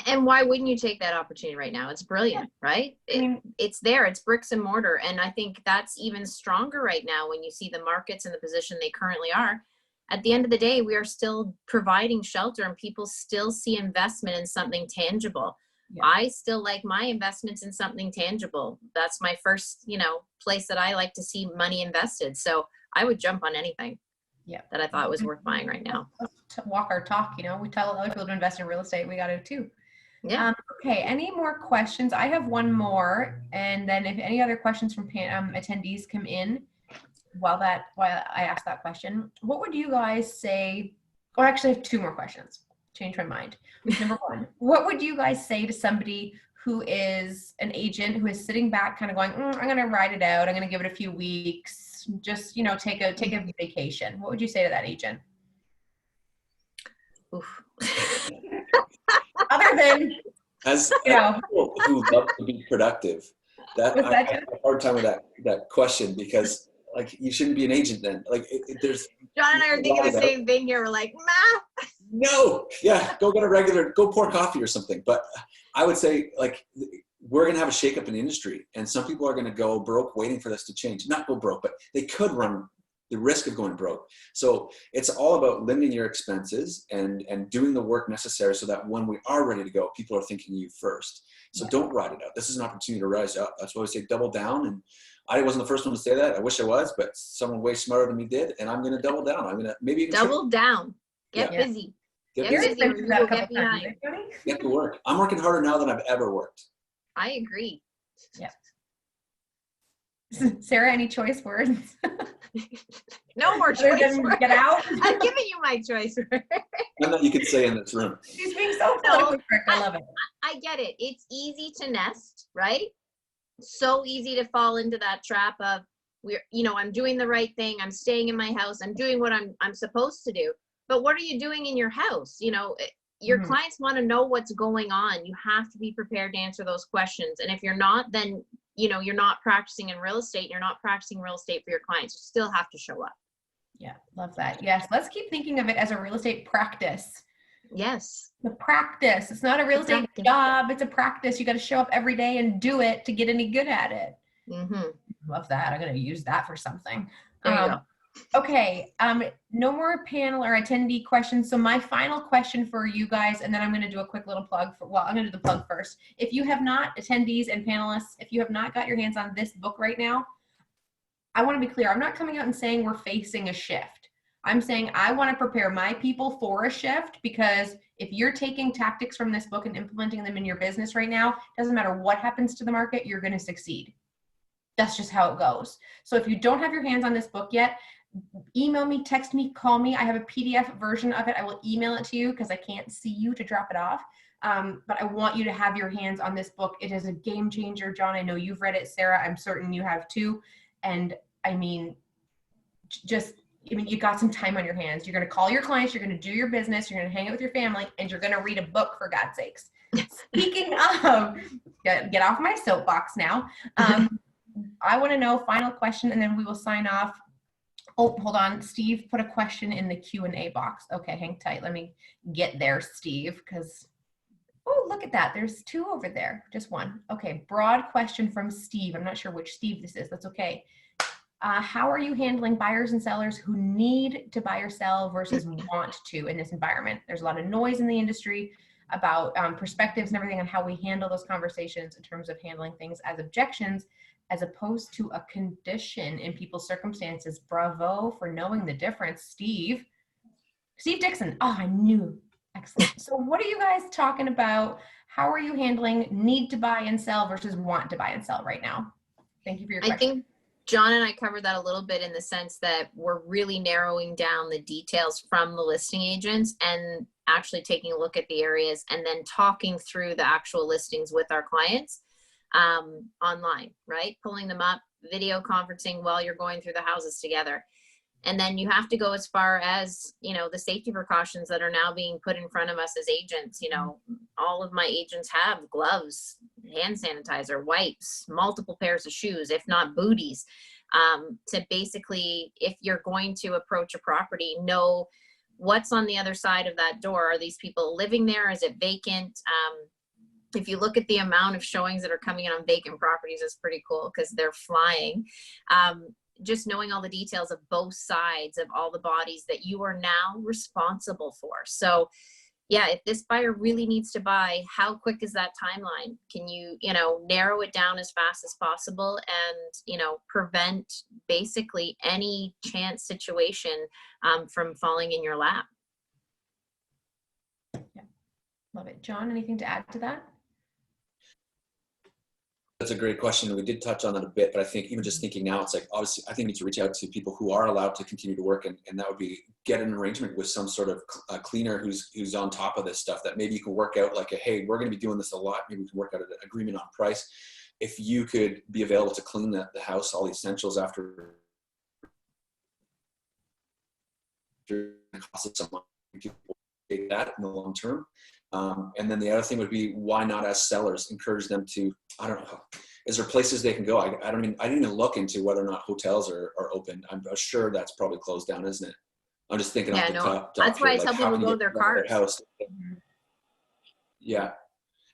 And why wouldn't you take that opportunity right now? It's brilliant, right? It's there. It's bricks and mortar. And I think that's even stronger right now when you see the markets in the position they currently are. At the end of the day, we are still providing shelter and people still see investment in something tangible. Yeah. I still like my investments in something tangible. That's my first, place that I like to see money invested. So I would jump on anything. Yeah, that I thought was worth buying right now. Walk our talk, we tell other people to invest in real estate. We got to too. Yeah. Okay. Any more questions? I have one more, and then if any other questions from attendees come in while I ask that question, what would you guys say? Or actually, I have two more questions. Change my mind. Number one, what would you guys say to somebody who is an agent who is sitting back, kind of going, I'm going to ride it out. I'm going to give it a few weeks. Just, take a vacation. What would you say to that agent? Oof. Other than, as people who love to be productive, I have a hard time with that question, because like, you shouldn't be an agent then. Like, there's John and I are thinking the same thing here. We're like, nah. No, yeah, go pour coffee or something. But I would say, like, we're going to have a shakeup in the industry, and some people are going to go broke waiting for this to change. Not go broke, but they could run the risk of going broke. So it's all about limiting your expenses and doing the work necessary so that when we are ready to go, people are thinking you first. So don't ride it out. This is an opportunity to rise up. That's why we say double down. And I wasn't the first one to say that. I wish I was, but someone way smarter than me did. And I'm going to double down. I'm going to maybe double down. Get Yeah. busy. Get Get busy. busy or you will get behind. Get to work. I'm working harder now than I've ever worked. I agree. Yeah. Sarah, any choice words? No more choice words. Get out. I'm giving you my choice word. And that you could say in this room. She's being so politically correct. I love it. I get it. It's easy to nest, right? So easy to fall into that trap of I'm doing the right thing. I'm staying in my house. I'm doing what I'm supposed to do. But what are you doing in your house? Your clients want to know what's going on. You have to be prepared to answer those questions. And if you're not, then you're not practicing in real estate. You're not practicing real estate for your clients. You still have to show up. Yeah, love that. Yes, let's keep thinking of it as a real estate practice. Yes. The practice. It's not a real estate job. It's a practice. You got to show up every day and do it to get any good at it. Love that. I'm going to use that for something. There you go. Okay. No more panel or attendee questions. So my final question for you guys, and then I'm going to do a quick little plug I'm going to do the plug first. If you have not, attendees and panelists, if you have not got your hands on this book right now, I want to be clear. I'm not coming out and saying we're facing a shift. I'm saying I want to prepare my people for a shift, because if you're taking tactics from this book and implementing them in your business right now, doesn't matter what happens to the market, you're going to succeed. That's just how it goes. So if you don't have your hands on this book yet, email me, text me, call me. I have a PDF version of it. I will email it to you because I can't see you to drop it off. But I want you to have your hands on this book. It is a game changer. John, I know you've read it. Sarah, I'm certain you have too. And I mean, you got some time on your hands. You're going to call your clients. You're going to do your business. You're going to hang out with your family, and you're going to read a book, for God's sakes. Speaking of, get off my soapbox now. I want to know, final question, and then we will sign off. Oh, hold on. Steve put a question in the Q&A box. Okay, hang tight. Let me get there, Steve, because, oh, look at that. There's two over there. Just one. Okay, broad question from Steve. I'm not sure which Steve this is. That's okay. How are you handling buyers and sellers who need to buy or sell versus want to in this environment? There's a lot of noise in the industry about perspectives and everything on how we handle those conversations in terms of handling things as objections, as opposed to a condition in people's circumstances. Bravo for knowing the difference, Steve. Steve Dixon. Oh, I knew. Excellent. So what are you guys talking about? How are you handling need to buy and sell versus want to buy and sell right now? Thank you for your question. I think John and I covered that a little bit, in the sense that we're really narrowing down the details from the listing agents and actually taking a look at the areas and then talking through the actual listings with our clients online, right? Pulling them up, video conferencing while you're going through the houses together. And then you have to go as far as, the safety precautions that are now being put in front of us as agents. All of my agents have gloves, hand sanitizer, wipes, multiple pairs of shoes, if not booties, to basically, if you're going to approach a property, know what's on the other side of that door. Are these people living there? Is it vacant? If you look at the amount of showings that are coming in on vacant properties, it's pretty cool because they're flying. Just knowing all the details of both sides of all the bodies that you are now responsible for. So yeah, if this buyer really needs to buy, how quick is that timeline? Can you, narrow it down as fast as possible and, prevent basically any chance situation from falling in your lap? Yeah. Love it. John, anything to add to that? That's a great question. We did touch on that a bit, but I think even just thinking now, it's like, obviously, I think we need to reach out to people who are allowed to continue to work. And that would be get an arrangement with some sort of cleaner who's on top of this stuff, that maybe you can work out like, hey, we're going to be doing this a lot. Maybe we can work out an agreement on price. If you could be available to clean the house, all the essentials after cost of someone, people take that in the long term. And then the other thing would be, why not as sellers encourage them to, I don't know, is there places they can go? I didn't even look into whether or not hotels are open. I'm sure that's probably closed down, isn't it? I'm just thinking off the top. That's why I tell people to go to their cars. House. Yeah.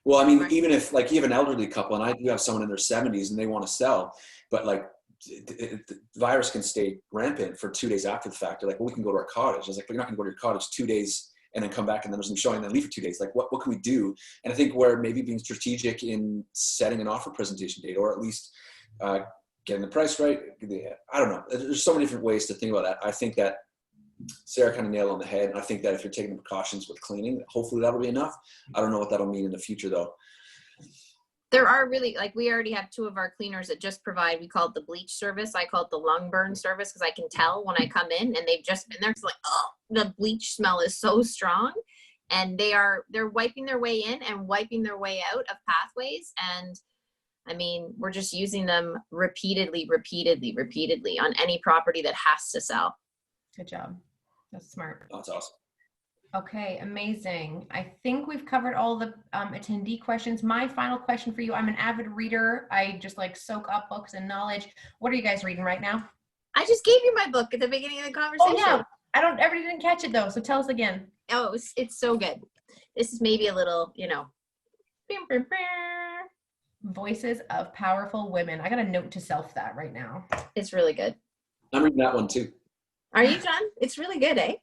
Well, I mean, even if like you have an elderly couple, and I do have someone in their 70s and they want to sell, but like the virus can stay rampant for 2 days after the fact. They're like, well, we can go to our cottage. I was like, but you're not going to go to your cottage 2 days and then come back and then there's no showing and then leave for 2 days. Like what can we do? And I think where maybe being strategic in setting an offer presentation date, or at least getting the price right. I don't know. There's so many different ways to think about that. I think that Sarah kind of nailed on the head. And I think that if you're taking the precautions with cleaning, hopefully that'll be enough. I don't know what that'll mean in the future though. There are really, like, we already have 2 of our cleaners that just provide, we call it the bleach service. I call it the lung burn service because I can tell when I come in and they've just been there. It's like, oh, the bleach smell is so strong. And they're wiping their way in and wiping their way out of pathways. And I mean, we're just using them repeatedly on any property that has to sell. Good job. That's smart. That's awesome. Okay, amazing. I think we've covered all the attendee questions. My final question for you, I'm an avid reader. I just like soak up books and knowledge. What are you guys reading right now? I just gave you my book at the beginning of the conversation. Oh yeah, everybody didn't catch it though, so tell us again. Oh, it's so good. This is maybe a little, Voices of Powerful Women. I got a note to self that right now. It's really good. I'm reading that one too. Are you, John? It's really good, eh?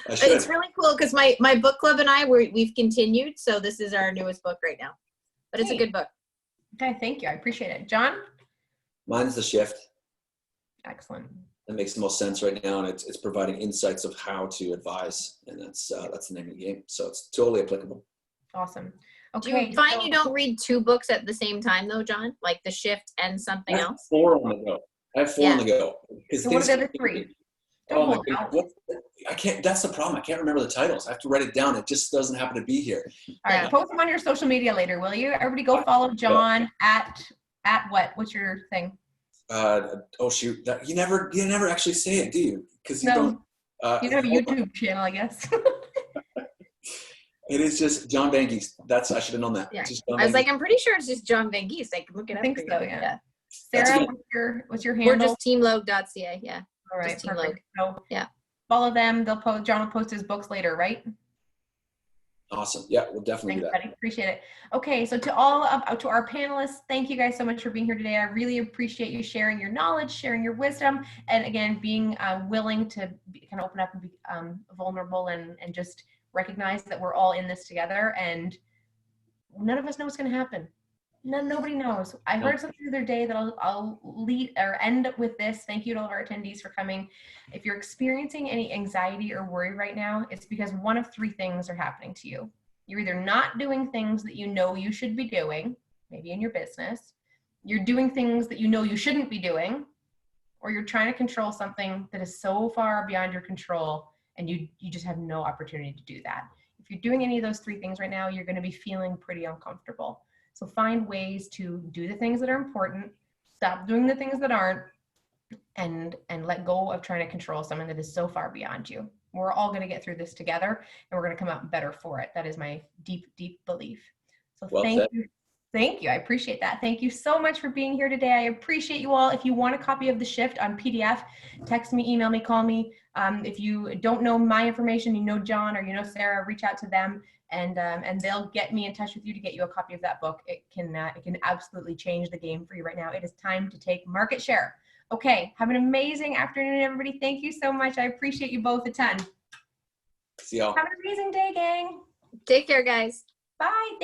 I should. It's really cool because my book club and I, we've continued. So this is our newest book right now. But it's a good book. Okay, thank you. I appreciate it. John? Mine's The Shift. Excellent. That makes the most sense right now, and it's providing insights of how to advise, and that's the name of the game. So it's totally applicable. Awesome. Do Okay. you find you don't read 2 books at the same time though, John? Like The Shift and something else? 4 on the go. I have 4 on the go. So what are the other 3? Oh my God. I can't, that's the problem. I can't remember the titles. I have to write it down. It just doesn't happen to be here. All right, post them on your social media later, will you? Everybody go follow John at what? What's your thing? Oh shoot. You never actually say it, do you? Because you No. don't. You have a YouTube channel, I guess. It is just John Van Geest. I should have known that. Yeah. Just John I was Van like, I'm pretty sure it's just John Van Geest. I can look it I up. think for so, you. yeah. That's Sarah, good. what's your handle? We're just teamlogue.ca. Yeah. All right, just Team perfect. Logue. So Yeah. follow them. John will post his books later, right? Awesome. Yeah, we'll definitely Thanks, do that. buddy. Appreciate it. Okay, so to our panelists, thank you guys so much for being here today. I really appreciate you sharing your knowledge, sharing your wisdom, and again, being willing to kind of open up and be vulnerable and just recognize that we're all in this together, and none of us know what's going to happen. Nobody knows. I heard something the other day that I'll lead or end with this. Thank you to all of our attendees for coming. If you're experiencing any anxiety or worry right now, it's because one of 3 things are happening to you. You're either not doing things that you know you should be doing, maybe in your business. You're doing things that you know you shouldn't be doing, or you're trying to control something that is so far beyond your control and you just have no opportunity to do that. If you're doing any of those 3 things right now, you're going to be feeling pretty uncomfortable. So find ways to do the things that are important, stop doing the things that aren't, and let go of trying to control something that is so far beyond you. We're all going to get through this together, and we're going to come out better for it. That is my deep, deep belief. So thank you. Thank you. I appreciate that. Thank you so much for being here today. I appreciate you all. If you want a copy of The Shift on PDF, text me, email me, call me. If you don't know my information, you know John or you know Sarah, reach out to them, and they'll get me in touch with you to get you a copy of that book. It can absolutely change the game for you right now. It is time to take market share. Okay, have an amazing afternoon, everybody. Thank you so much. I appreciate you both a ton. See y'all. Have an amazing day, gang. Take care, guys. Bye.